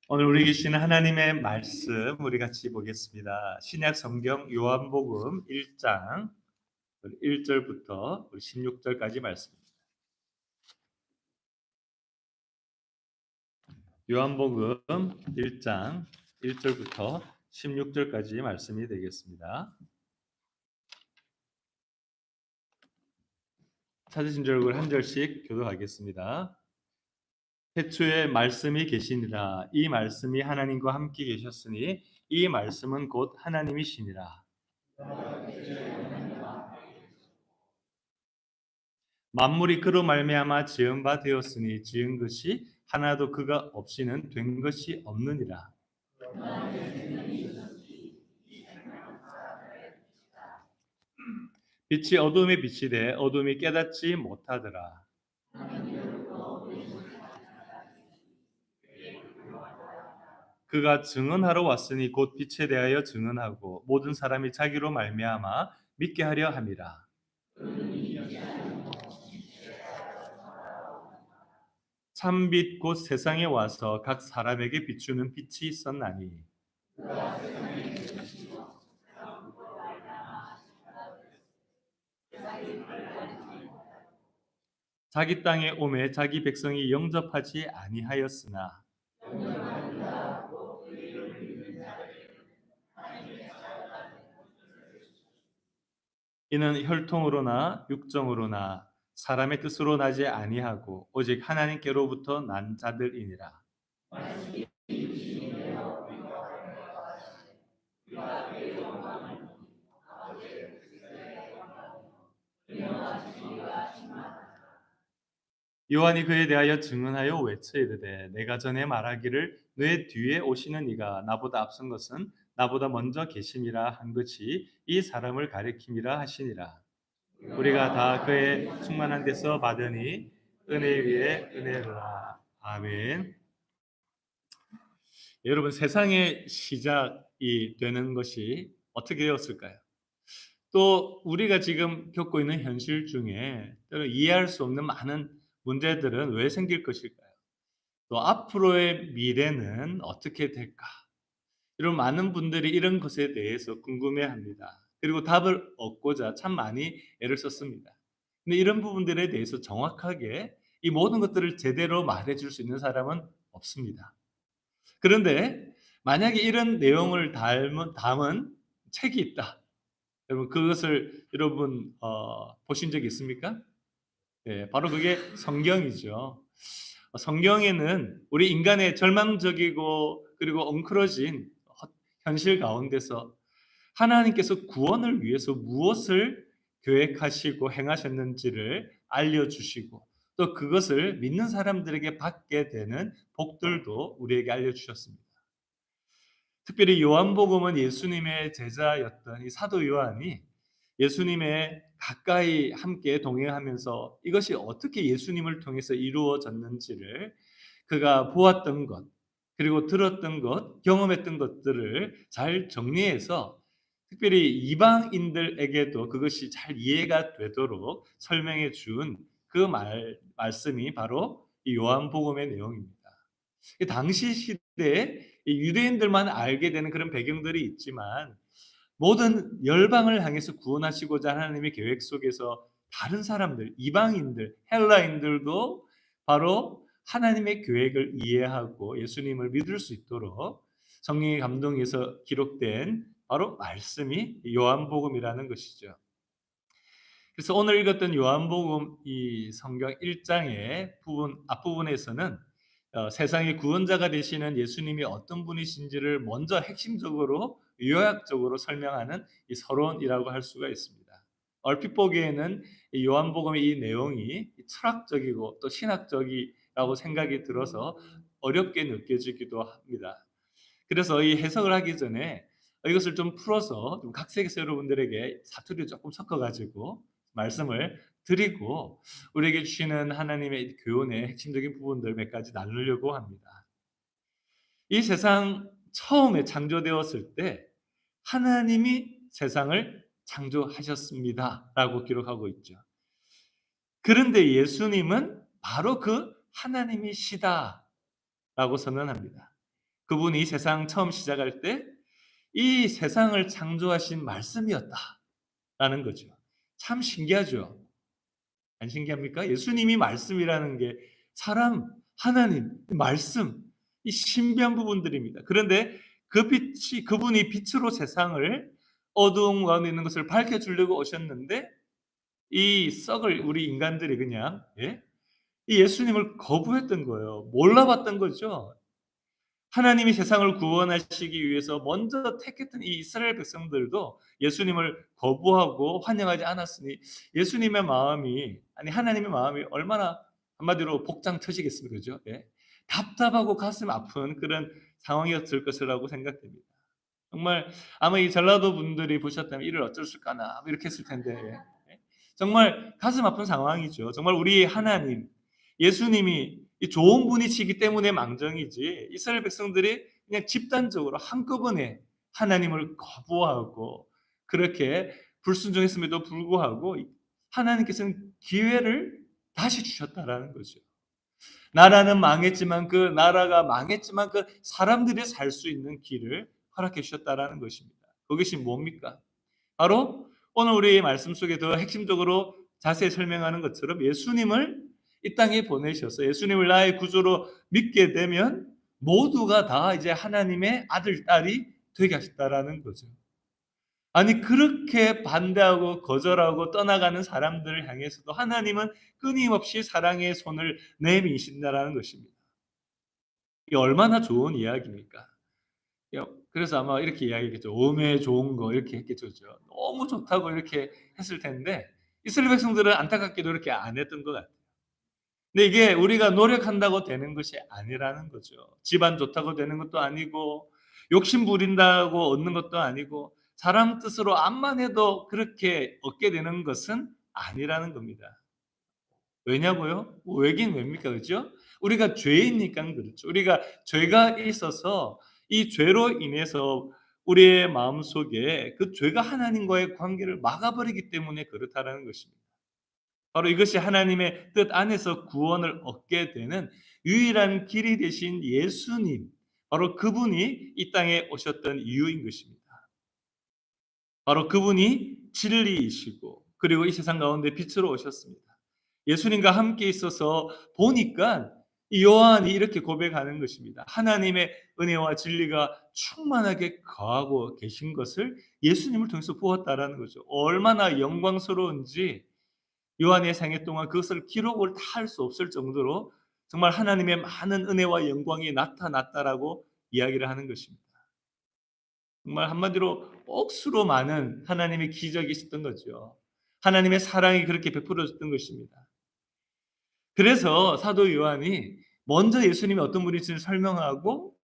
오늘 우리 계시는 하나님의 말씀 우리 같이 보겠습니다. 신약 성경 요한복음 1장 1절부터 16절까지 말씀입니다. 요한복음 1장 1절부터 16절까지 말씀이 되겠습니다. 찾으신 줄 한 절씩 교독하겠습니다. 태초에 말씀이 계시니라. 이 말씀이 하나님과 함께 계셨으니 이 말씀은 곧 하나님이시니라. 만물이 그로 말미암아 지은 바 되었으니 지은 것이 하나도 그가 없이는 된 것이 없느니라. 빛이 어둠에 비치되 어둠이 깨닫지 못하더라. 그가 증언하러 왔으니 곧 빛에 대하여 증언하고 모든 사람이 자기로 말미암아 믿게 하려 함이라. 참빛 곧 세상에 와서 각 사람에게 비추는 빛이 있었나니 자기 땅에 오매 자기 백성이 영접하지 아니하였으나 이는 혈통으로나 육정으로나 사람의 뜻으로 나지 아니하고 오직 하나님께로부터 난 자들이니라. 요한이 그에 대하여 증언하여 외쳐 이르되 내가 전에 말하기를 내 뒤에 오시는 이가 나보다 앞선 것은 나보다 먼저 계심이라 한 것이 이 사람을 가리킴이라 하시니라. 우리가 다 그의 충만한 데서 받으니 은혜 위에 은혜라. 아멘. 여러분, 세상의 시작이 되는 것이 어떻게 되었을까요? 또 우리가 지금 겪고 있는 현실 중에 때로 이해할 수 없는 많은 문제들은 왜 생길 것일까요? 또 앞으로의 미래는 어떻게 될까? 이런 많은 분들이 이런 것에 대해서 궁금해합니다. 그리고 답을 얻고자 참 많이 애를 썼습니다. 근데 이런 부분들에 대해서 정확하게 이 모든 것들을 제대로 말해줄 수 있는 사람은 없습니다. 그런데 만약에 이런 내용을 담은 책이 있다. 여러분 그것을 여러분 보신 적이 있습니까? 네, 바로 그게 성경이죠. 성경에는 우리 인간의 절망적이고 그리고 엉클어진 현실 가운데서 하나님께서 구원을 위해서 무엇을 계획하시고 행하셨는지를 알려주시고 또 그것을 믿는 사람들에게 받게 되는 복들도 우리에게 알려주셨습니다. 특별히 요한복음은 예수님의 제자였던 이 사도 요한이 예수님의 가까이 함께 동행하면서 이것이 어떻게 예수님을 통해서 이루어졌는지를 그가 보았던 것, 그리고 들었던 것, 경험했던 것들을 잘 정리해서 특별히 이방인들에게도 그것이 잘 이해가 되도록 설명해 준 그 말씀이 바로 이 요한복음의 내용입니다. 당시 시대에 유대인들만 알게 되는 그런 배경들이 있지만 모든 열방을 향해서 구원하시고자 하나님의 계획 속에서 다른 사람들, 이방인들, 헬라인들도 바로 하나님의 계획을 이해하고 예수님을 믿을 수 있도록 성령의 감동에서 기록된 바로 말씀이 요한복음이라는 것이죠. 그래서 오늘 읽었던 요한복음 이 성경 1장의 앞부분에서는 세상의 구원자가 되시는 예수님이 어떤 분이신지를 먼저 핵심적으로 요약적으로 설명하는 이 서론이라고 할 수가 있습니다. 얼핏 보기에는 이 요한복음의 이 내용이 철학적이고 또 신학적이라고 생각이 들어서 어렵게 느껴지기도 합니다. 그래서 이 해석을 하기 전에 이것을 좀 풀어서 좀 각색해서 여러분들에게 사투리를 조금 섞어가지고 말씀을 드리고 우리에게 주시는 하나님의 교훈의 핵심적인 부분들 몇 가지 나누려고 합니다. 이 세상 처음에 창조되었을 때 하나님이 세상을 창조하셨습니다라고 기록하고 있죠. 그런데 예수님은 바로 그 하나님이시다라고 선언합니다. 그분이 세상 처음 시작할 때 이 세상을 창조하신 말씀이었다라는 거죠. 참 신기하죠. 안 신기합니까? 예수님이 말씀이라는 게 사람, 하나님, 말씀, 이 신비한 부분들입니다. 그런데 그 빛이 그분이 빛으로 세상을 어두운 가운데 있는 것을 밝혀주려고 오셨는데 이 썩을 우리 인간들이 그냥 이 예수님을 거부했던 거예요. 몰라봤던 거죠. 하나님이 세상을 구원하시기 위해서 먼저 택했던 이 이스라엘 백성들도 예수님을 거부하고 환영하지 않았으니 예수님의 마음이 아니 하나님의 마음이 얼마나 한마디로 복장 터지겠습니까? 그죠? 예. 답답하고 가슴 아픈 그런 상황이었을 것이라고 생각됩니다. 정말 아마 이 전라도 분들이 보셨다면 이를 어쩔까나 뭐 이렇게 했을 텐데 정말 가슴 아픈 상황이죠. 정말 우리 하나님 예수님이 이 좋은 분이시기 때문에 망정이지 이스라엘 백성들이 그냥 집단적으로 한꺼번에 하나님을 거부하고 그렇게 불순종했음에도 불구하고 하나님께서는 기회를 다시 주셨다라는 거죠. 나라는 망했지만 그 나라가 망했지만 그 사람들이 살 수 있는 길을 허락해 주셨다라는 것입니다. 그것이 뭡니까? 바로 오늘 우리 말씀 속에 더 핵심적으로 자세히 설명하는 것처럼 예수님을 이 땅에 보내셔서 예수님을 나의 구주로 믿게 되면 모두가 다 이제 하나님의 아들, 딸이 되게 하셨다라는 거죠. 아니 그렇게 반대하고 거절하고 떠나가는 사람들을 향해서도 하나님은 끊임없이 사랑의 손을 내미신다라는 것입니다. 이게 얼마나 좋은 이야기입니까? 그래서 아마 이렇게 이야기했겠죠. 오메 좋은 거 이렇게 했겠죠. 너무 좋다고 이렇게 했을 텐데 이스라엘 백성들은 안타깝게도 이렇게 안 했던 것 같아요. 근데 이게 우리가 노력한다고 되는 것이 아니라는 거죠. 집안 좋다고 되는 것도 아니고 욕심 부린다고 얻는 것도 아니고 사람 뜻으로 암만 해도 그렇게 얻게 되는 것은 아니라는 겁니다. 왜냐고요? 왜긴 왜입니까? 그죠? 우리가 죄이니까 그렇죠. 우리가 죄가 있어서 이 죄로 인해서 우리의 마음속에 그 죄가 하나님과의 관계를 막아버리기 때문에 그렇다라는 것입니다. 바로 이것이 하나님의 뜻 안에서 구원을 얻게 되는 유일한 길이 되신 예수님, 바로 그분이 이 땅에 오셨던 이유인 것입니다. 바로 그분이 진리이시고 그리고 이 세상 가운데 빛으로 오셨습니다. 예수님과 함께 있어서 보니까 이 요한이 이렇게 고백하는 것입니다. 하나님의 은혜와 진리가 충만하게 거하고 계신 것을 예수님을 통해서 보았다라는 거죠. 얼마나 영광스러운지 요한의 생애 동안 그것을 기록을 다 할 수 없을 정도로 정말 하나님의 많은 은혜와 영광이 나타났다라고 이야기를 하는 것입니다. 정말 한마디로 억수로 많은 하나님의 기적이 있었던 거죠. 하나님의 사랑이 그렇게 베풀어졌던 것입니다. 그래서 사도 요한이 먼저 예수님이 어떤 분이신지를 설명하고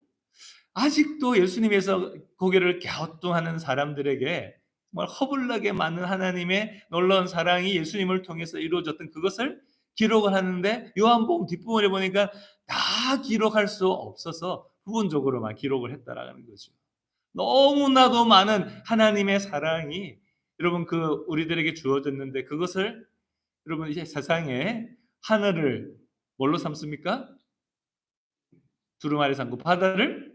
아직도 예수님에서 고개를 갸우뚱하는 사람들에게 정말 허블나게 많은 하나님의 놀라운 사랑이 예수님을 통해서 이루어졌던 그것을 기록을 하는데 요한복음 뒷부분에 보니까 다 기록할 수 없어서 부분적으로만 기록을 했다라는 거죠. 너무나도 많은 하나님의 사랑이 여러분 그 우리들에게 주어졌는데 그것을 여러분 이제 세상에 하늘을 뭘로 삼습니까? 두루마리 삼고 바다를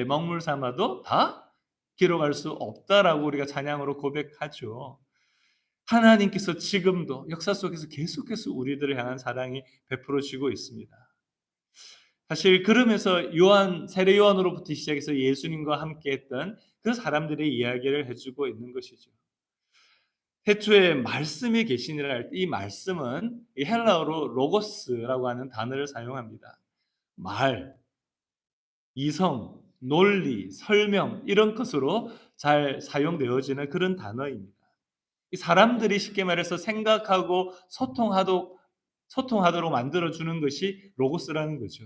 먹물 삼아도 다 기록할 수 없다라고 우리가 찬양으로 고백하죠. 하나님께서 지금도 역사 속에서 계속해서 우리들을 향한 사랑이 베풀어지고 있습니다. 사실 그러면서 요한 세례 요한으로부터 시작해서 예수님과 함께했던 그 사람들의 이야기를 해주고 있는 것이죠. 태초에 말씀이 계시니라 할 때 이 말씀은 헬라어로 로고스라고 하는 단어를 사용합니다. 말, 이성, 논리, 설명 이런 것으로 잘 사용되어지는 그런 단어입니다. 이 사람들이 쉽게 말해서 생각하고 소통하도록 만들어주는 것이 로고스라는 거죠.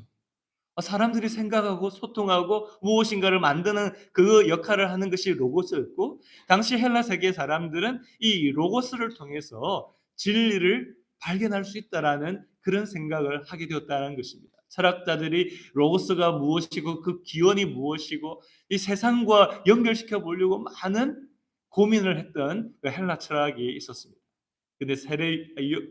사람들이 생각하고 소통하고 무엇인가를 만드는 그 역할을 하는 것이 로고스였고 당시 헬라 세계 사람들은 이 로고스를 통해서 진리를 발견할 수 있다라는 그런 생각을 하게 되었다는 것입니다. 철학자들이 로고스가 무엇이고 그 기원이 무엇이고 이 세상과 연결시켜 보려고 많은 고민을 했던 그 헬라 철학이 있었습니다. 근데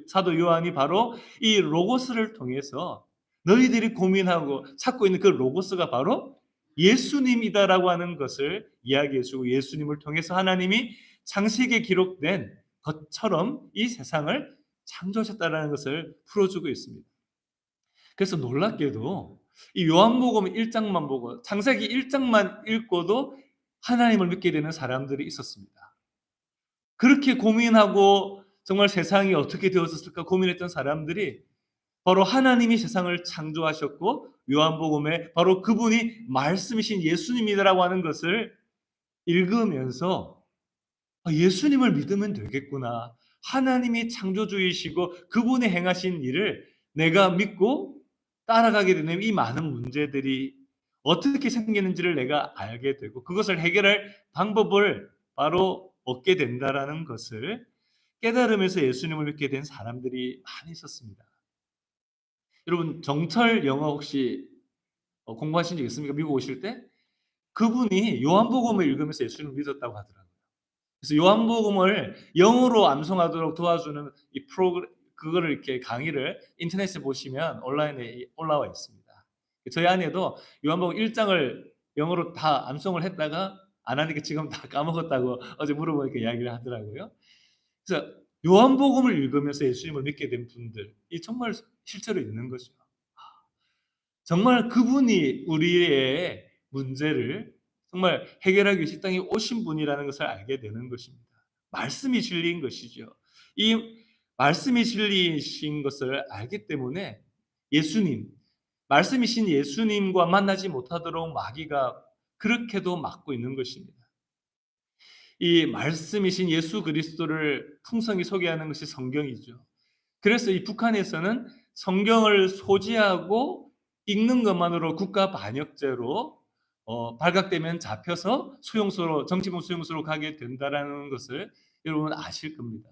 사도 요한이 바로 이 로고스를 통해서 너희들이 고민하고 찾고 있는 그 로고스가 바로 예수님이다라고 하는 것을 이야기해 주고 예수님을 통해서 하나님이 창세기에 기록된 것처럼 이 세상을 창조하셨다라는 것을 풀어주고 있습니다. 그래서 놀랍게도 이 요한복음 1장만 보고 창세기 1장만 읽고도 하나님을 믿게 되는 사람들이 있었습니다. 그렇게 고민하고 정말 세상이 어떻게 되었을까 고민했던 사람들이 바로 하나님이 세상을 창조하셨고 요한복음에 바로 그분이 말씀이신 예수님이라고 하는 것을 읽으면서 예수님을 믿으면 되겠구나. 하나님이 창조주이시고 그분이 행하신 일을 내가 믿고 따라가게 되는 이 많은 문제들이 어떻게 생기는지를 내가 알게 되고 그것을 해결할 방법을 바로 얻게 된다라는 것을 깨달으면서 예수님을 믿게 된 사람들이 많이 있었습니다. 여러분 정철 영어 혹시 공부하신 적 있습니까? 미국 오실 때? 그분이 요한복음을 읽으면서 예수님을 믿었다고 하더라고요. 그래서 요한복음을 영어로 암송하도록 도와주는 이 프로그램 그거를 이렇게 강의를 인터넷에 보시면 온라인에 올라와 있습니다. 저희 아내도 요한복음 1장을 영어로 다 암송을 했다가 안 하니까 지금 다 까먹었다고 어제 물어보니까 이야기를 하더라고요. 그래서 요한복음을 읽으면서 예수님을 믿게 된 분들, 이 정말 실제로 있는 거죠. 정말 그분이 우리의 문제를 정말 해결하기 위해서 이 땅에 오신 분이라는 것을 알게 되는 것입니다. 말씀이 진리인 것이죠. 이 말씀이 진리이신 것을 알기 때문에 예수님, 말씀이신 예수님과 만나지 못하도록 마귀가 그렇게도 막고 있는 것입니다. 이 말씀이신 예수 그리스도를 풍성히 소개하는 것이 성경이죠. 그래서 이 북한에서는 성경을 소지하고 읽는 것만으로 국가 반역죄로 발각되면 잡혀서 수용소로 정치범 수용소로 가게 된다라는 것을 여러분 아실 겁니다.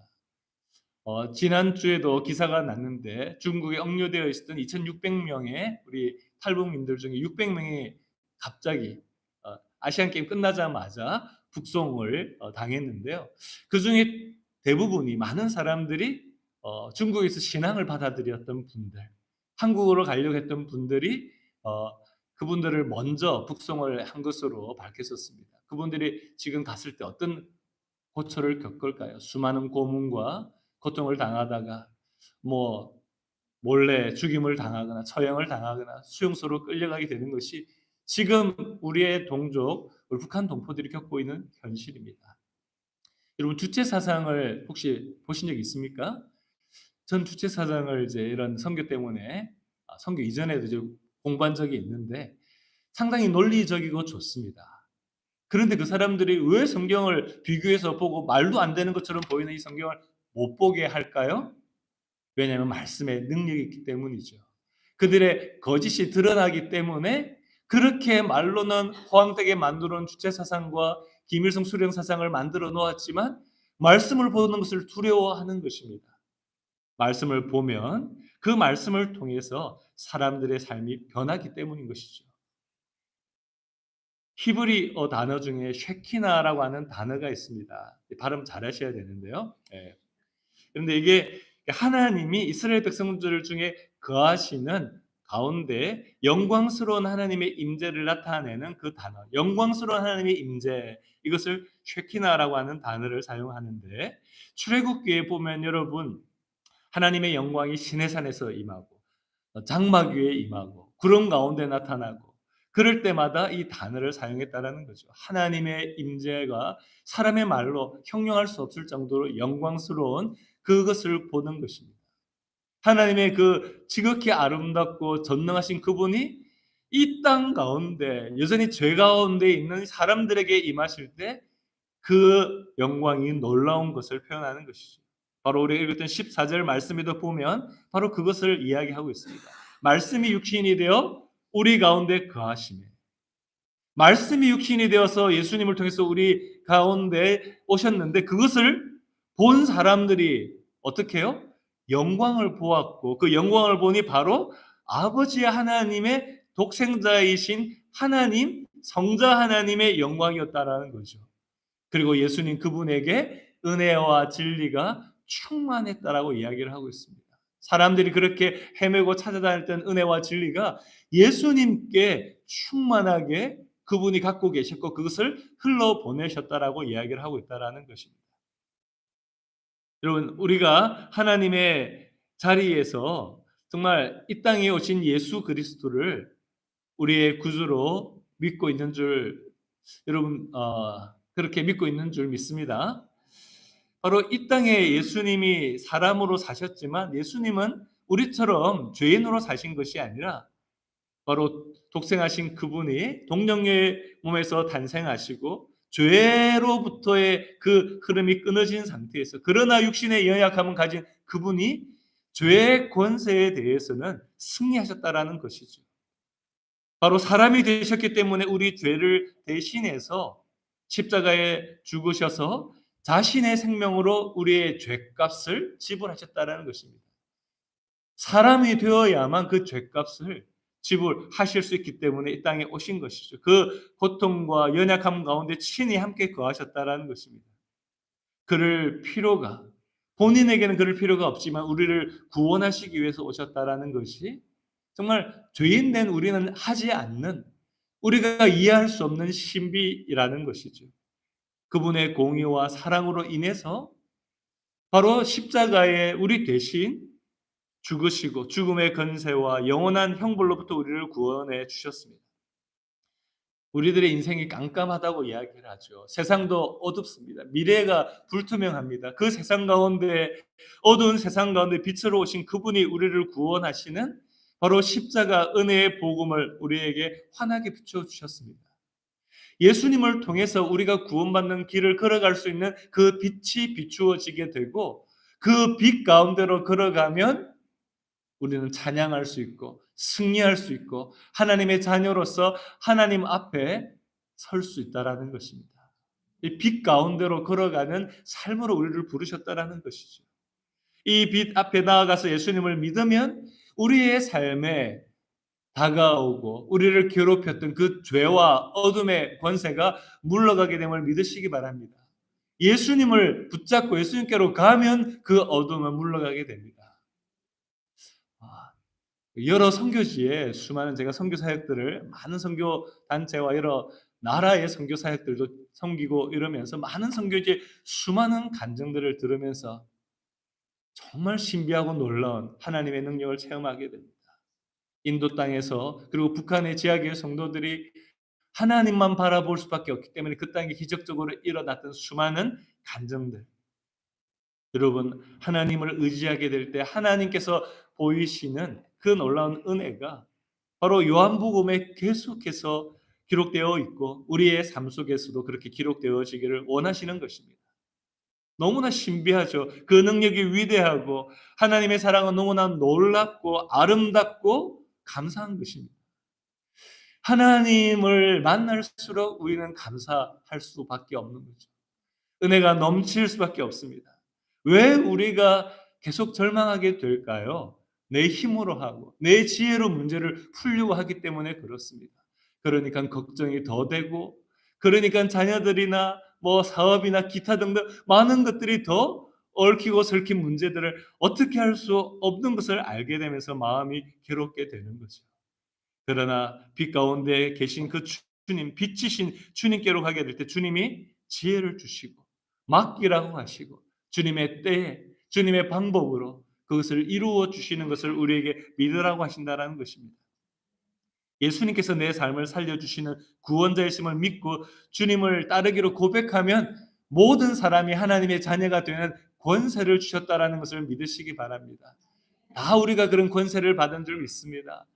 지난주에도 기사가 났는데 중국에 억류되어 있었던 2,600명의 우리 탈북민들 중에 600명이 갑자기 아시안 게임 끝나자마자 북송을 당했는데요. 그 중에 대부분이 많은 사람들이 중국에서 신앙을 받아들였던 분들, 한국으로 가려고 했던 분들이 그분들을 먼저 북송을 한 것으로 밝혔었습니다. 그분들이 지금 갔을 때 어떤 고초를 겪을까요? 수많은 고문과 고통을 당하다가 뭐 몰래 죽임을 당하거나 처형을 당하거나 수용소로 끌려가게 되는 것이 지금 우리의 동족, 우리 북한 동포들이 겪고 있는 현실입니다. 여러분 주체 사상을 혹시 보신 적 있습니까? 전 주체 사상을 이제 이런 선교 때문에 선교 이전에도 이제 공부한 적이 있는데 상당히 논리적이고 좋습니다. 그런데 그 사람들이 왜 성경을 비교해서 보고 말도 안 되는 것처럼 보이는 이 성경을 못 보게 할까요? 왜냐하면 말씀의 능력이 있기 때문이죠. 그들의 거짓이 드러나기 때문에 그렇게 말로는 허황되게 만들어 놓은 주체 사상과 김일성 수령 사상을 만들어 놓았지만 말씀을 보는 것을 두려워하는 것입니다. 말씀을 보면 그 말씀을 통해서 사람들의 삶이 변하기 때문인 것이죠. 히브리어 단어 중에 쉐키나라고 하는 단어가 있습니다. 발음 잘하셔야 되는데요. 예. 그런데 이게 하나님이 이스라엘 백성들 중에 거하시는 가운데 영광스러운 하나님의 임재를 나타내는 그 단어, 영광스러운 하나님의 임재, 이것을 쉐키나라고 하는 단어를 사용하는데 출애굽기에 보면 여러분 하나님의 영광이 시내산에서 임하고 장막 위에 임하고 구름 가운데 나타나고 그럴 때마다 이 단어를 사용했다라는 거죠. 하나님의 임재가 사람의 말로 형용할 수 없을 정도로 영광스러운 그것을 보는 것입니다. 하나님의 그 지극히 아름답고 전능하신 그분이 이 땅 가운데 여전히 죄 가운데 있는 사람들에게 임하실 때 그 영광이 놀라운 것을 표현하는 것이죠. 바로 우리가 읽었던 14절 말씀에도 보면 바로 그것을 이야기하고 있습니다. 말씀이 육신이 되어 우리 가운데 거하시며 말씀이 육신이 되어서 예수님을 통해서 우리 가운데 오셨는데 그것을 본 사람들이 어떻게 해요? 영광을 보았고 그 영광을 보니 바로 아버지 하나님의 독생자이신 하나님, 성자 하나님의 영광이었다라는 거죠. 그리고 예수님 그분에게 은혜와 진리가 충만했다라고 이야기를 하고 있습니다. 사람들이 그렇게 헤매고 찾아다녔던 은혜와 진리가 예수님께 충만하게 그분이 갖고 계셨고 그것을 흘러보내셨다라고 이야기를 하고 있다라는 것입니다. 여러분, 우리가 하나님의 자리에서 정말 이 땅에 오신 예수 그리스도를 우리의 구주로 믿고 있는 줄, 여러분 그렇게 믿고 있는 줄 믿습니다. 바로 이 땅에 예수님이 사람으로 사셨지만 예수님은 우리처럼 죄인으로 사신 것이 아니라 바로 독생하신 그분이 동정녀의 몸에서 탄생하시고 죄로부터의 그 흐름이 끊어진 상태에서, 그러나 육신의 연약함을 가진 그분이 죄의 권세에 대해서는 승리하셨다라는 것이죠. 바로 사람이 되셨기 때문에 우리 죄를 대신해서 십자가에 죽으셔서 자신의 생명으로 우리의 죄값을 지불하셨다는 것입니다. 사람이 되어야만 그 죄값을 지불하실 수 있기 때문에 이 땅에 오신 것이죠. 그 고통과 연약함 가운데 친히 함께 거하셨다는 것입니다. 그럴 필요가, 본인에게는 그럴 필요가 없지만 우리를 구원하시기 위해서 오셨다라는 것이 정말 죄인된 우리는 하지 않는, 우리가 이해할 수 없는 신비라는 것이죠. 그분의 공의와 사랑으로 인해서 바로 십자가에 우리 대신 죽으시고 죽음의 권세와 영원한 형벌로부터 우리를 구원해 주셨습니다. 우리들의 인생이 깜깜하다고 이야기를 하죠. 세상도 어둡습니다. 미래가 불투명합니다. 그 세상 가운데, 어두운 세상 가운데 빛으로 오신 그분이 우리를 구원하시는 바로 십자가 은혜의 복음을 우리에게 환하게 비춰주셨습니다. 예수님을 통해서 우리가 구원받는 길을 걸어갈 수 있는 그 빛이 비추어지게 되고, 그 빛 가운데로 걸어가면 우리는 찬양할 수 있고 승리할 수 있고 하나님의 자녀로서 하나님 앞에 설 수 있다라는 것입니다. 이 빛 가운데로 걸어가는 삶으로 우리를 부르셨다라는 것이죠. 이 빛 앞에 나아가서 예수님을 믿으면 우리의 삶에 다가오고 우리를 괴롭혔던 그 죄와 어둠의 권세가 물러가게 됨을 믿으시기 바랍니다. 예수님을 붙잡고 예수님께로 가면 그 어둠은 물러가게 됩니다. 여러 선교지에 수많은, 제가 선교 사역들을, 많은 선교 단체와 여러 나라의 선교 사역들도 섬기고 이러면서 많은 선교지의 수많은 간증들을 들으면서 정말 신비하고 놀라운 하나님의 능력을 체험하게 됩니다. 인도 땅에서, 그리고 북한의 지하교회 성도들이 하나님만 바라볼 수밖에 없기 때문에 그 땅에 기적적으로 일어났던 수많은 간증들, 여러분, 하나님을 의지하게 될 때 하나님께서 보이시는 그 놀라운 은혜가 바로 요한복음에 계속해서 기록되어 있고 우리의 삶 속에서도 그렇게 기록되어지기를 원하시는 것입니다. 너무나 신비하죠. 그 능력이 위대하고 하나님의 사랑은 너무나 놀랍고 아름답고 감사한 것입니다. 하나님을 만날수록 우리는 감사할 수밖에 없는 거죠. 은혜가 넘칠 수밖에 없습니다. 왜 우리가 계속 절망하게 될까요? 내 힘으로 하고 내 지혜로 문제를 풀려고 하기 때문에 그렇습니다. 그러니까 걱정이 더 되고, 그러니까 자녀들이나 뭐 사업이나 기타 등등 많은 것들이 더 얽히고 설킨 문제들을 어떻게 할 수 없는 것을 알게 되면서 마음이 괴롭게 되는 거죠. 그러나 빛 가운데 계신 그 주님, 빛이신 주님께로 가게 될 때 주님이 지혜를 주시고 맡기라고 하시고 주님의 때에 주님의 방법으로 그것을 이루어 주시는 것을 우리에게 믿으라고 하신다는 것입니다. 예수님께서 내 삶을 살려주시는 구원자이심을 믿고 주님을 따르기로 고백하면 모든 사람이 하나님의 자녀가 되는 권세를 주셨다라는 것을 믿으시기 바랍니다. 다 우리가 그런 권세를 받은 줄 믿습니다.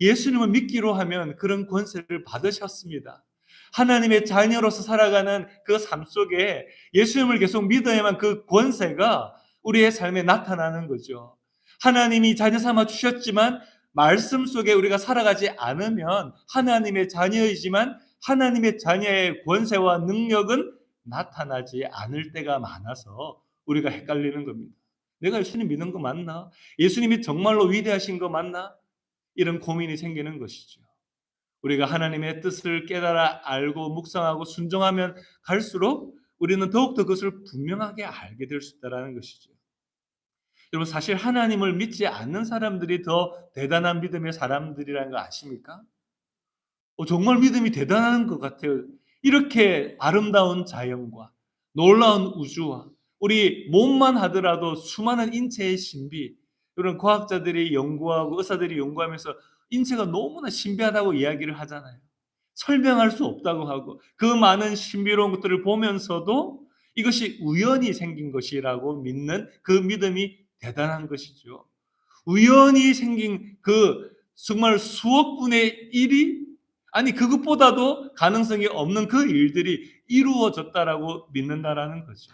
예수님을 믿기로 하면 그런 권세를 받으셨습니다. 하나님의 자녀로서 살아가는 그 삶 속에 예수님을 계속 믿어야만 그 권세가 우리의 삶에 나타나는 거죠. 하나님이 자녀 삼아 주셨지만 말씀 속에 우리가 살아가지 않으면 하나님의 자녀이지만 하나님의 자녀의 권세와 능력은 나타나지 않을 때가 많아서 우리가 헷갈리는 겁니다. 내가 예수님 믿는 거 맞나? 예수님이 정말로 위대하신 거 맞나? 이런 고민이 생기는 것이죠. 우리가 하나님의 뜻을 깨달아 알고 묵상하고 순종하면 갈수록 우리는 더욱더 그것을 분명하게 알게 될 수 있다는 것이죠. 여러분, 사실 하나님을 믿지 않는 사람들이 더 대단한 믿음의 사람들이라는 거 아십니까? 정말 믿음이 대단한 것 같아요. 이렇게 아름다운 자연과 놀라운 우주와 우리 몸만 하더라도 수많은 인체의 신비, 이런 과학자들이 연구하고 의사들이 연구하면서 인체가 너무나 신비하다고 이야기를 하잖아요. 설명할 수 없다고 하고 그 많은 신비로운 것들을 보면서도 이것이 우연히 생긴 것이라고 믿는 그 믿음이 대단한 것이죠. 우연히 생긴 그 정말 수억 분의 1이, 아니 그것보다도 가능성이 없는 그 일들이 이루어졌다라고 믿는다라는 거죠.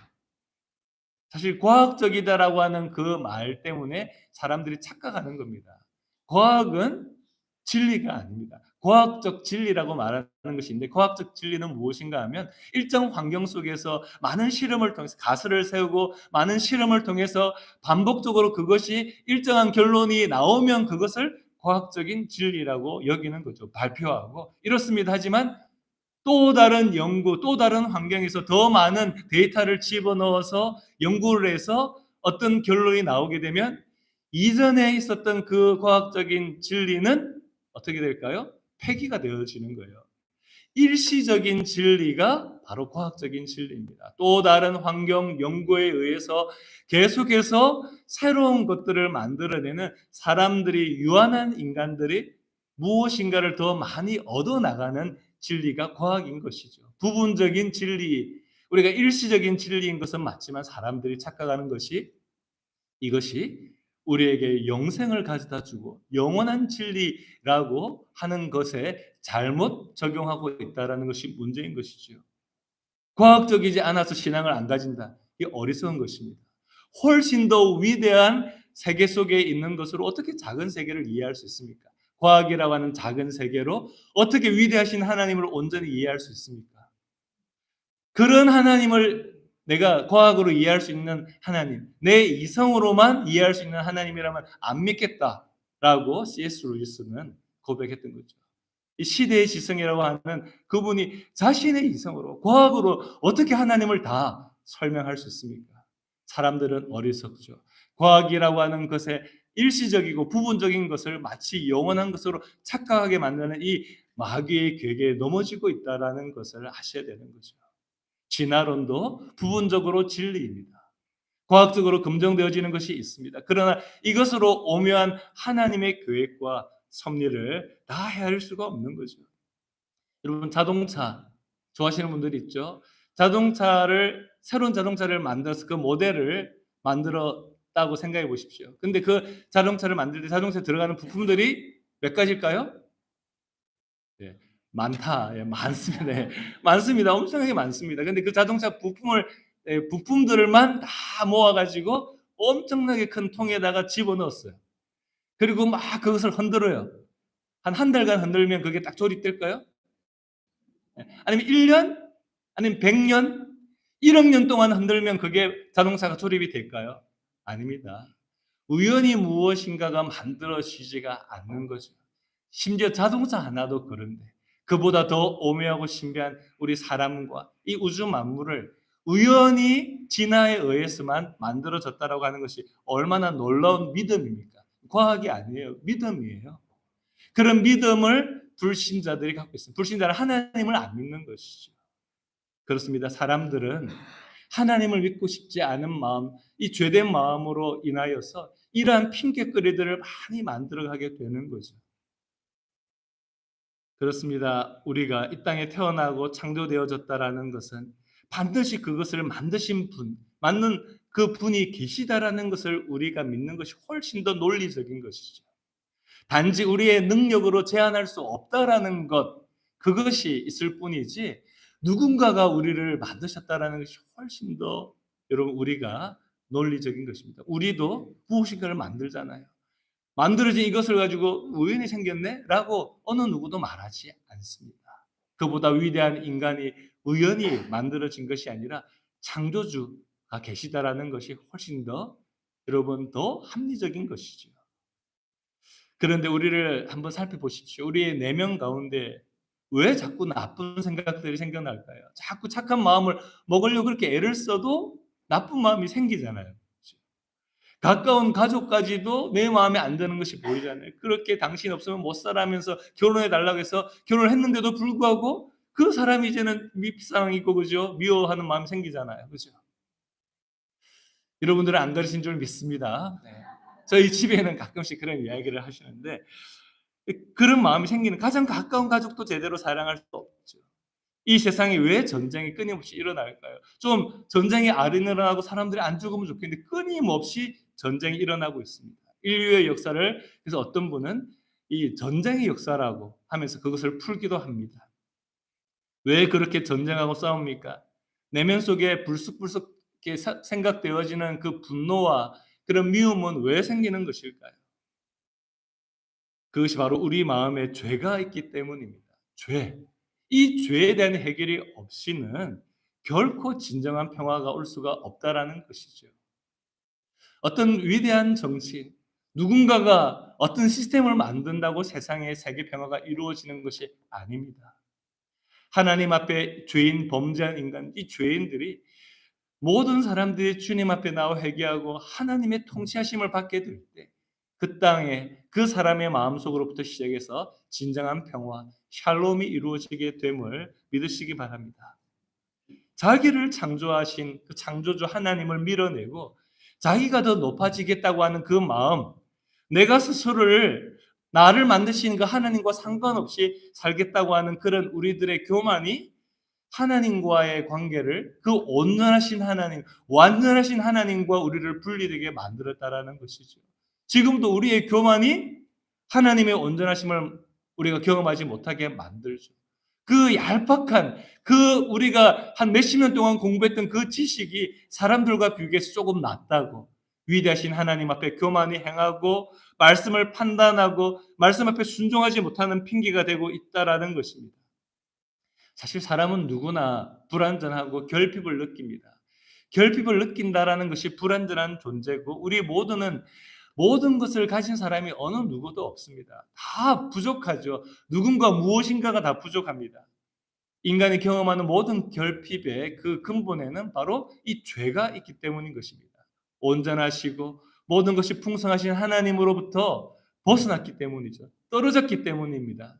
사실 과학적이다라고 하는 그 말 때문에 사람들이 착각하는 겁니다. 과학은 진리가 아닙니다. 과학적 진리라고 말하는 것인데, 과학적 진리는 무엇인가 하면 일정 환경 속에서 많은 실험을 통해서 가설을 세우고 많은 실험을 통해서 반복적으로 그것이 일정한 결론이 나오면 그것을 과학적인 진리라고 여기는 거죠. 발표하고 이렇습니다. 하지만 또 다른 연구, 또 다른 환경에서 더 많은 데이터를 집어넣어서 연구를 해서 어떤 결론이 나오게 되면 이전에 있었던 그 과학적인 진리는 어떻게 될까요? 폐기가 되어지는 거예요. 일시적인 진리가 바로 과학적인 진리입니다. 또 다른 환경 연구에 의해서 계속해서 새로운 것들을 만들어내는 사람들이, 유한한 인간들이 무엇인가를 더 많이 얻어나가는 진리가 과학인 것이죠. 부분적인 진리, 우리가 일시적인 진리인 것은 맞지만 사람들이 착각하는 것이 이것이 우리에게 영생을 가져다 주고 영원한 진리라고 하는 것에 잘못 적용하고 있다는 것이 문제인 것이죠. 과학적이지 않아서 신앙을 안 가진다. 이게 어리석은 것입니다. 훨씬 더 위대한 세계 속에 있는 것으로 어떻게 작은 세계를 이해할 수 있습니까? 과학이라고 하는 작은 세계로 어떻게 위대하신 하나님을 온전히 이해할 수 있습니까? 그런 하나님을 내가 과학으로 이해할 수 있는 하나님, 내 이성으로만 이해할 수 있는 하나님이라면 안 믿겠다라고 C.S. 루이스는 고백했던 거죠. 이 시대의 지성이라고 하는 그분이 자신의 이성으로, 과학으로 어떻게 하나님을 다 설명할 수 있습니까? 사람들은 어리석죠. 과학이라고 하는 것에 일시적이고 부분적인 것을 마치 영원한 것으로 착각하게 만드는 이 마귀의 괴계에 넘어지고 있다는 것을 아셔야 되는 거죠. 진화론도 부분적으로 진리입니다. 과학적으로 검증되어지는 것이 있습니다. 그러나 이것으로 오묘한 하나님의 계획과 섭리를 다 헤아릴 수가 없는 거죠. 여러분, 자동차 좋아하시는 분들이 있죠. 새로운 자동차를 만들어서 그 모델을 만들었다고 생각해 보십시오. 근데 그 자동차를 만들 때 자동차에 들어가는 부품들이 몇 가지일까요? 네. 많다. 예, 많습니다. 네. 많습니다. 엄청나게 많습니다. 근데 그 자동차 부품들만 다 모아 가지고 엄청나게 큰 통에다가 집어넣었어요. 그리고 막 그것을 흔들어요. 한 달간 흔들면 그게 딱 조립될까요? 예. 아니면 1 년? 아니면 100 년? 1억 년 동안 흔들면 그게 자동차가 조립이 될까요? 아닙니다. 우연히 무엇인가가 만들어지지가 않는 거죠. 심지어 자동차 하나도 그런데 그보다 더 오묘하고 신비한 우리 사람과 이 우주 만물을 우연히 진화에 의해서만 만들어졌다라고 하는 것이 얼마나 놀라운 믿음입니까? 과학이 아니에요. 믿음이에요. 그런 믿음을 불신자들이 갖고 있습니다. 불신자는 하나님을 안 믿는 것이죠. 그렇습니다. 사람들은 하나님을 믿고 싶지 않은 마음, 이 죄된 마음으로 인하여서 이러한 핑계거리들을 많이 만들어가게 되는 거죠. 그렇습니다. 우리가 이 땅에 태어나고 창조되어졌다라는 것은 반드시 그것을 만드신 분, 만든 그 분이 계시다라는 것을 우리가 믿는 것이 훨씬 더 논리적인 것이죠. 단지 우리의 능력으로 제한할 수 없다라는 것, 그것이 있을 뿐이지 누군가가 우리를 만드셨다라는 것이 훨씬 더, 여러분, 우리가 논리적인 것입니다. 우리도 무엇인가를 만들잖아요. 만들어진 이것을 가지고 우연히 생겼네? 라고 어느 누구도 말하지 않습니다. 그보다 위대한 인간이 우연히 만들어진 것이 아니라 창조주가 계시다라는 것이 훨씬 더, 여러분, 더 합리적인 것이죠. 그런데 우리를 한번 살펴보십시오. 우리의 내면 가운데 왜 자꾸 나쁜 생각들이 생겨날까요? 자꾸 착한 마음을 먹으려고 그렇게 애를 써도 나쁜 마음이 생기잖아요. 가까운 가족까지도 내 마음에 안 드는 것이 보이잖아요. 그렇게 당신 없으면 못 살아 하면서 결혼해 달라고 해서 결혼을 했는데도 불구하고 그 사람이 이제는 밉상이고 그죠? 미워하는 마음이 생기잖아요. 그죠? 여러분들은 안 그러신 줄 믿습니다. 네. 저희 집에는 가끔씩 그런 이야기를 하시는데 그런 마음이 생기는 가장 가까운 가족도 제대로 사랑할 수 없죠. 이 세상에 왜 전쟁이 끊임없이 일어날까요? 좀 전쟁이 안 일어나고 사람들이 안 죽으면 좋겠는데 끊임없이 전쟁이 일어나고 있습니다. 인류의 역사를 그래서 어떤 분은 이 전쟁의 역사라고 하면서 그것을 풀기도 합니다. 왜 그렇게 전쟁하고 싸웁니까? 내면 속에 불쑥불쑥 이렇게 생각되어지는 그 분노와 그런 미움은 왜 생기는 것일까요? 그것이 바로 우리 마음에 죄가 있기 때문입니다. 죄. 이 죄에 대한 해결이 없이는 결코 진정한 평화가 올 수가 없다라는 것이죠. 어떤 위대한 정치인, 누군가가 어떤 시스템을 만든다고 세상의 세계 평화가 이루어지는 것이 아닙니다. 하나님 앞에 죄인 범죄한 인간, 이 죄인들이 모든 사람들이 주님 앞에 나와 회개하고 하나님의 통치하심을 받게 될 때 그 땅에 그 사람의 마음속으로부터 시작해서 진정한 평화, 샬롬이 이루어지게 됨을 믿으시기 바랍니다. 자기를 창조하신 그 창조주 하나님을 밀어내고 자기가 더 높아지겠다고 하는 그 마음, 내가 스스로를 나를 만드신 그 하나님과 상관없이 살겠다고 하는 그런 우리들의 교만이 하나님과의 관계를 그 온전하신 하나님, 완전하신 하나님과 우리를 분리되게 만들었다라는 것이죠. 지금도 우리의 교만이 하나님의 온전하심을 우리가 경험하지 못하게 만들죠. 그 얄팍한 그 우리가 한 몇십 년 동안 공부했던 그 지식이 사람들과 비교해서 조금 낫다고 위대하신 하나님 앞에 교만히 행하고 말씀을 판단하고 말씀 앞에 순종하지 못하는 핑계가 되고 있다라는 것입니다. 사실 사람은 누구나 불완전하고 결핍을 느낍니다. 결핍을 느낀다라는 것이 불완전한 존재고 우리 모두는 모든 것을 가진 사람이 어느 누구도 없습니다. 다 부족하죠. 누군가 무엇인가가 다 부족합니다. 인간이 경험하는 모든 결핍의 그 근본에는 바로 이 죄가 있기 때문인 것입니다. 온전하시고 모든 것이 풍성하신 하나님으로부터 벗어났기 때문이죠. 떨어졌기 때문입니다.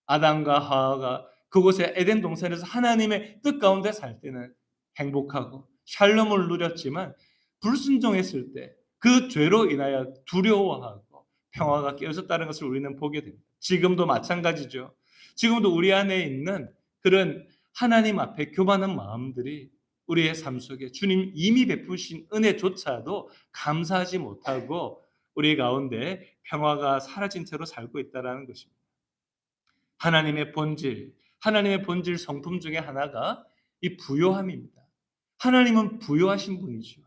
아담과 하와가 그곳에 에덴 동산에서 하나님의 뜻 가운데 살 때는 행복하고 샬롬을 누렸지만 불순종했을 때 그 죄로 인하여 두려워하고 평화가 깨어졌다는 것을 우리는 보게 됩니다. 지금도 마찬가지죠. 지금도 우리 안에 있는 그런 하나님 앞에 교만한 마음들이 우리의 삶 속에 주님 이미 베푸신 은혜조차도 감사하지 못하고 우리 가운데 평화가 사라진 채로 살고 있다는 것입니다. 하나님의 본질 성품 중에 하나가 이 부요함입니다. 하나님은 부요하신 분이죠.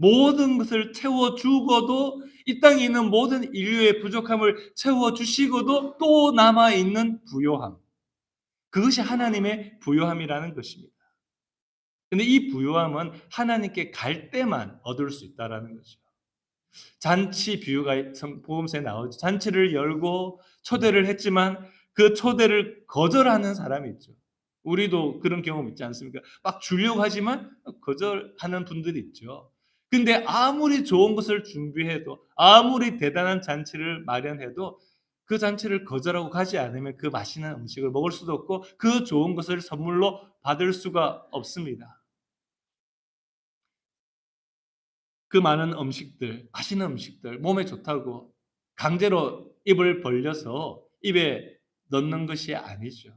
모든 것을 채워주고도 이 땅에 있는 모든 인류의 부족함을 채워주시고도 또 남아있는 부요함. 그것이 하나님의 부요함이라는 것입니다. 근데 이 부요함은 하나님께 갈 때만 얻을 수 있다는 거죠. 잔치 비유가 복음서에 나오죠. 잔치를 열고 초대를 했지만 그 초대를 거절하는 사람이 있죠. 우리도 그런 경험 있지 않습니까? 막 주려고 하지만 거절하는 분들이 있죠. 근데 아무리 좋은 것을 준비해도 아무리 대단한 잔치를 마련해도 그 잔치를 거절하고 가지 않으면 그 맛있는 음식을 먹을 수도 없고 그 좋은 것을 선물로 받을 수가 없습니다. 그 많은 음식들, 맛있는 음식들, 몸에 좋다고 강제로 입을 벌려서 입에 넣는 것이 아니죠.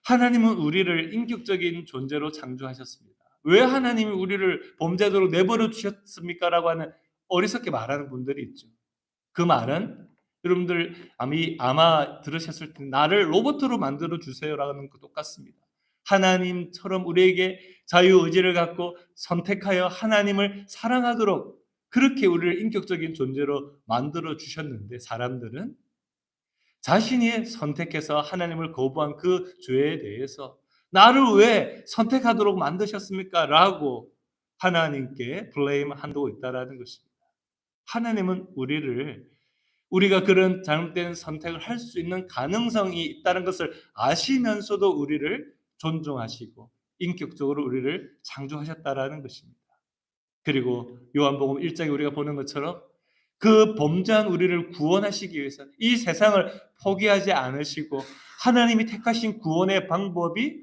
하나님은 우리를 인격적인 존재로 창조하셨습니다. 왜 하나님이 우리를 범죄자로 내버려 두셨습니까? 라고 하는 어리석게 말하는 분들이 있죠. 그 말은 여러분들 아마 들으셨을 텐데 나를 로봇으로 만들어 주세요라는 거 똑같습니다. 하나님처럼 우리에게 자유의지를 갖고 선택하여 하나님을 사랑하도록 그렇게 우리를 인격적인 존재로 만들어 주셨는데 사람들은 자신이 선택해서 하나님을 거부한 그 죄에 대해서 나를 왜 선택하도록 만드셨습니까? 라고 하나님께 블레임하고 있다는 것입니다. 하나님은 우리가 그런 잘못된 선택을 할 수 있는 가능성이 있다는 것을 아시면서도 우리를 존중하시고 인격적으로 우리를 창조하셨다라는 것입니다. 그리고 요한복음 1장에 우리가 보는 것처럼 그 범죄한 우리를 구원하시기 위해서 이 세상을 포기하지 않으시고 하나님이 택하신 구원의 방법이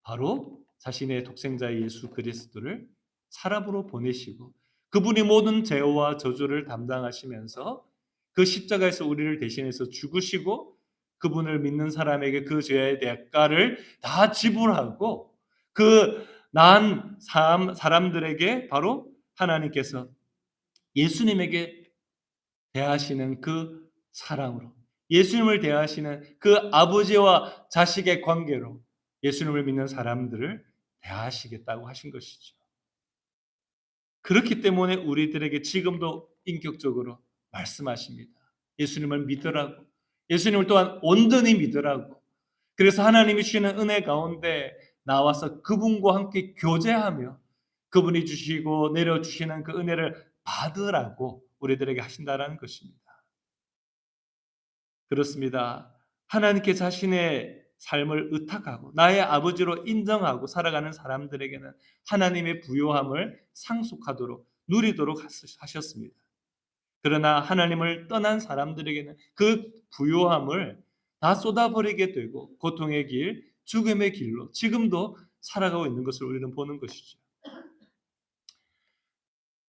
바로 자신의 독생자 예수 그리스도를 사람으로 보내시고 그분이 모든 죄와 저주를 담당하시면서 그 십자가에서 우리를 대신해서 죽으시고 그분을 믿는 사람에게 그 죄의 대가를 다 지불하고 그 난 사람들에게 바로 하나님께서 예수님에게 대하시는 그 사랑으로 예수님을 대하시는 그 아버지와 자식의 관계로 예수님을 믿는 사람들을 대하시겠다고 하신 것이죠. 그렇기 때문에 우리들에게 지금도 인격적으로 말씀하십니다. 예수님을 믿으라고. 예수님을 또한 온전히 믿으라고. 그래서 하나님이 주시는 은혜 가운데 나와서 그분과 함께 교제하며 그분이 주시고 내려주시는 그 은혜를 받으라고 우리들에게 하신다라는 것입니다. 그렇습니다. 하나님께 자신의 삶을 의탁하고 나의 아버지로 인정하고 살아가는 사람들에게는 하나님의 부요함을 상속하도록 누리도록 하셨습니다. 그러나 하나님을 떠난 사람들에게는 그 부요함을 다 쏟아버리게 되고 고통의 길, 죽음의 길로 지금도 살아가고 있는 것을 우리는 보는 것이죠.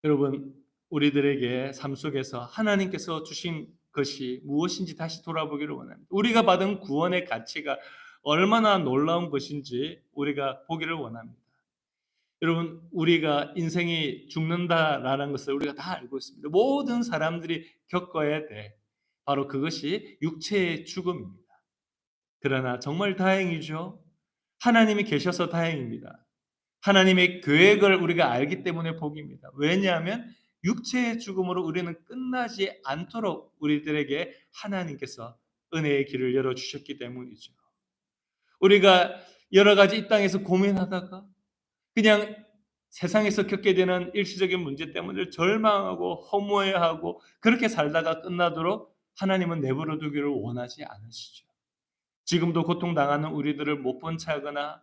여러분, 우리들에게 삶 속에서 하나님께서 주신 것이 무엇인지 다시 돌아보기를 원합니다. 우리가 받은 구원의 가치가 얼마나 놀라운 것인지 우리가 보기를 원합니다. 여러분, 우리가 인생이 죽는다라는 것을 우리가 다 알고 있습니다. 모든 사람들이 겪어야 돼. 바로 그것이 육체의 죽음입니다. 그러나 정말 다행이죠. 하나님이 계셔서 다행입니다. 하나님의 계획을 우리가 알기 때문에 복입니다. 왜냐하면 육체의 죽음으로 우리는 끝나지 않도록 우리들에게 하나님께서 은혜의 길을 열어주셨기 때문이죠. 우리가 여러 가지 이 땅에서 고민하다가 그냥 세상에서 겪게 되는 일시적인 문제 때문에 절망하고 허무해하고 그렇게 살다가 끝나도록 하나님은 내버려 두기를 원하지 않으시죠. 지금도 고통당하는 우리들을 못 본 차거나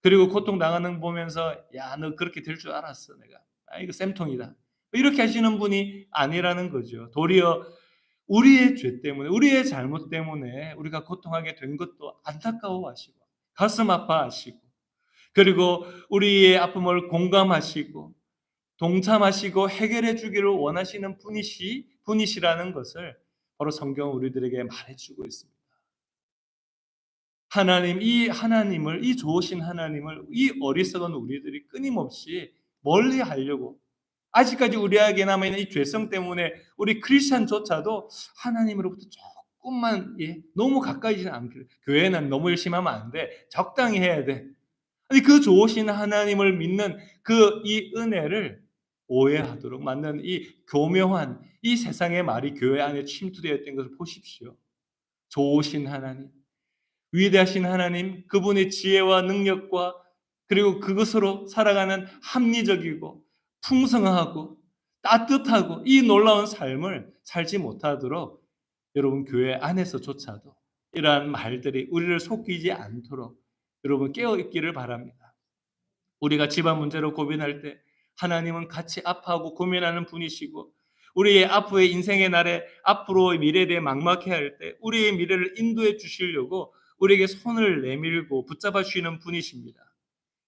그리고 고통당하는 거 보면서 야, 너 그렇게 될 줄 알았어 내가. 아, 이거 쌤통이다. 이렇게 하시는 분이 아니라는 거죠. 도리어 우리의 죄 때문에 우리의 잘못 때문에 우리가 고통하게 된 것도 안타까워하시고 가슴 아파하시고 그리고 우리의 아픔을 공감하시고 동참하시고 해결해 주기를 원하시는 분이시라는 것을 바로 성경은 우리들에게 말해주고 있습니다. 이 하나님을, 이 좋으신 하나님을, 이 어리석은 우리들이 끊임없이 멀리 하려고 아직까지 우리에게 남아있는 이 죄성 때문에 우리 크리스찬조차도 하나님으로부터 조금만 너무 가까이지는 않기를 교회는 너무 열심히 하면 안 돼. 적당히 해야 돼. 아니 그 좋으신 하나님을 믿는 그 이 은혜를 오해하도록 만든 이 교묘한 이 세상의 말이 교회 안에 침투되어 있던 것을 보십시오. 좋으신 하나님, 위대하신 하나님, 그분의 지혜와 능력과 그리고 그것으로 살아가는 합리적이고 풍성하고 따뜻하고 이 놀라운 삶을 살지 못하도록 여러분 교회 안에서조차도 이러한 말들이 우리를 속이지 않도록 여러분 깨어 있기를 바랍니다. 우리가 집안 문제로 고민할 때 하나님은 같이 아파하고 고민하는 분이시고 우리의 앞으로의 인생의 날에 앞으로의 미래에 대해 막막해할 때 우리의 미래를 인도해 주시려고 우리에게 손을 내밀고 붙잡아 주시는 분이십니다.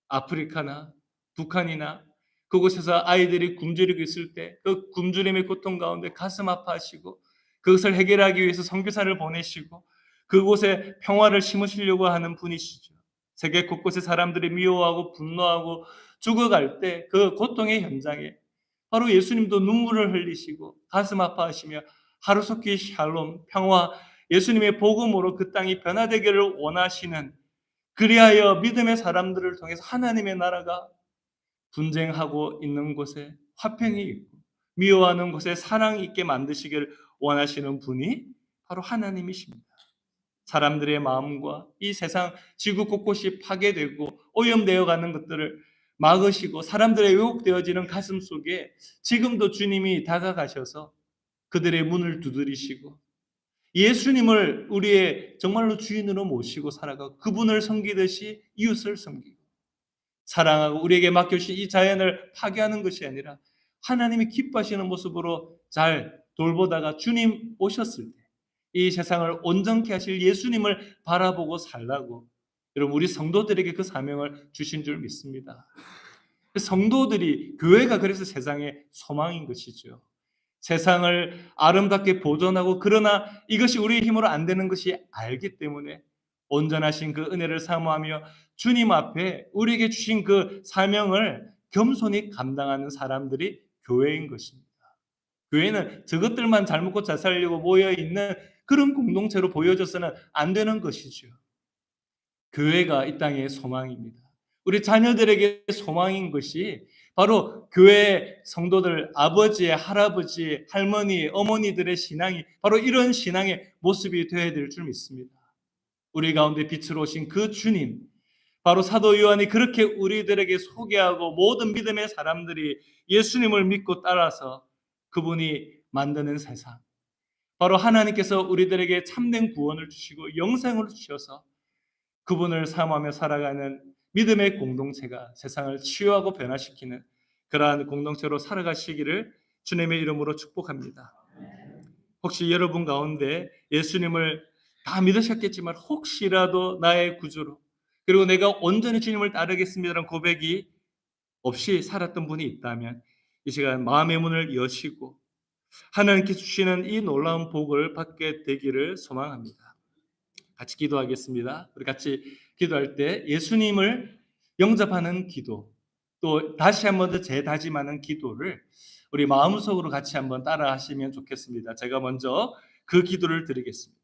아프리카나 북한이나 그곳에서 아이들이 굶주리고 있을 때 그 굶주림의 고통 가운데 가슴 아파하시고 그것을 해결하기 위해서 선교사를 보내시고 그곳에 평화를 심으시려고 하는 분이시죠. 세계 곳곳의 사람들이 미워하고 분노하고 죽어갈 때 그 고통의 현장에 바로 예수님도 눈물을 흘리시고 가슴 아파하시며 하루속히 샬롬 평화 예수님의 복음으로 그 땅이 변화되기를 원하시는 그리하여 믿음의 사람들을 통해서 하나님의 나라가 분쟁하고 있는 곳에 화평이 있고 미워하는 곳에 사랑이 있게 만드시기를 원하시는 분이 바로 하나님이십니다. 사람들의 마음과 이 세상 지구 곳곳이 파괴되고 오염되어 가는 것들을 막으시고 사람들의 왜곡되어지는 가슴 속에 지금도 주님이 다가가셔서 그들의 문을 두드리시고 예수님을 우리의 정말로 주인으로 모시고 살아가고 그분을 섬기듯이 이웃을 섬기고 사랑하고 우리에게 맡겨주신 이 자연을 파괴하는 것이 아니라 하나님이 기뻐하시는 모습으로 잘 돌보다가 주님 오셨을 때 이 세상을 온전케 하실 예수님을 바라보고 살라고 여러분 우리 성도들에게 그 사명을 주신 줄 믿습니다. 성도들이 교회가 그래서 세상의 소망인 것이죠. 세상을 아름답게 보존하고 그러나 이것이 우리의 힘으로 안 되는 것이 알기 때문에 온전하신 그 은혜를 사모하며 주님 앞에 우리에게 주신 그 사명을 겸손히 감당하는 사람들이 교회인 것입니다. 교회는 저것들만 잘 먹고 잘 살려고 모여 있는 그런 공동체로 보여져서는 안 되는 것이죠. 교회가 이 땅의 소망입니다. 우리 자녀들에게 소망인 것이 바로 교회 성도들 아버지, 할아버지, 할머니, 어머니들의 신앙이 바로 이런 신앙의 모습이 되어야 될 줄 믿습니다. 우리 가운데 빛으로 오신 그 주님, 바로 사도 요한이 그렇게 우리들에게 소개하고 모든 믿음의 사람들이 예수님을 믿고 따라서 그분이 만드는 세상, 바로 하나님께서 우리들에게 참된 구원을 주시고 영생을 주셔서 그분을 사모하며 살아가는 믿음의 공동체가 세상을 치유하고 변화시키는 그러한 공동체로 살아가시기를 주님의 이름으로 축복합니다. 혹시 여러분 가운데 예수님을 다 믿으셨겠지만 혹시라도 나의 구주로 그리고 내가 온전히 주님을 따르겠습니다라는 고백이 없이 살았던 분이 있다면 이 시간 마음의 문을 여시고 하나님께 주시는 이 놀라운 복을 받게 되기를 소망합니다. 같이 기도하겠습니다. 우리 같이 기도할 때 예수님을 영접하는 기도, 또 다시 한번 더 재다짐하는 기도를 우리 마음속으로 같이 한번 따라 하시면 좋겠습니다. 제가 먼저 그 기도를 드리겠습니다.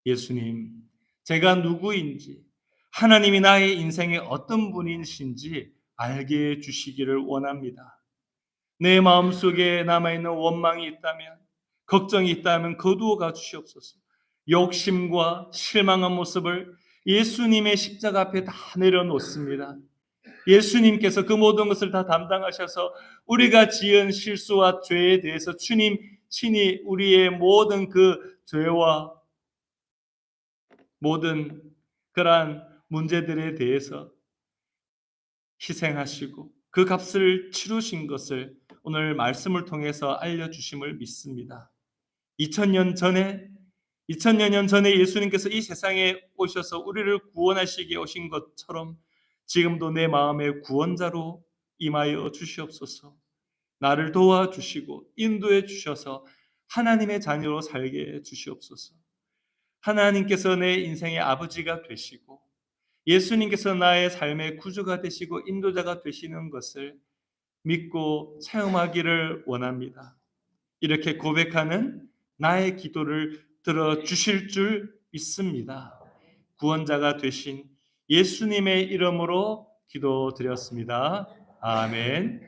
예수님, 제가 누구인지, 하나님이 나의 인생에 어떤 분이신지 알게 해 주시기를 원합니다. 내 마음속에 남아있는 원망이 있다면, 걱정이 있다면 거두어 가 주시옵소서. 욕심과 실망한 모습을 예수님의 십자가 앞에 다 내려놓습니다. 예수님께서 그 모든 것을 다 담당하셔서 우리가 지은 실수와 죄에 대해서 주님 친히 우리의 모든 그 죄와 모든 그러한 문제들에 대해서 희생하시고 그 값을 치르신 것을 오늘 말씀을 통해서 알려주심을 믿습니다. 2000년 년 전에 예수님께서 이 세상에 오셔서 우리를 구원하시기에 오신 것처럼 지금도 내 마음의 구원자로 임하여 주시옵소서. 나를 도와주시고 인도해 주셔서 하나님의 자녀로 살게 해 주시옵소서. 하나님께서 내 인생의 아버지가 되시고 예수님께서 나의 삶의 구주가 되시고 인도자가 되시는 것을 믿고 체험하기를 원합니다. 이렇게 고백하는 나의 기도를 들어주실 줄 믿습니다. 구원자가 되신 예수님의 이름으로 기도드렸습니다. 아멘.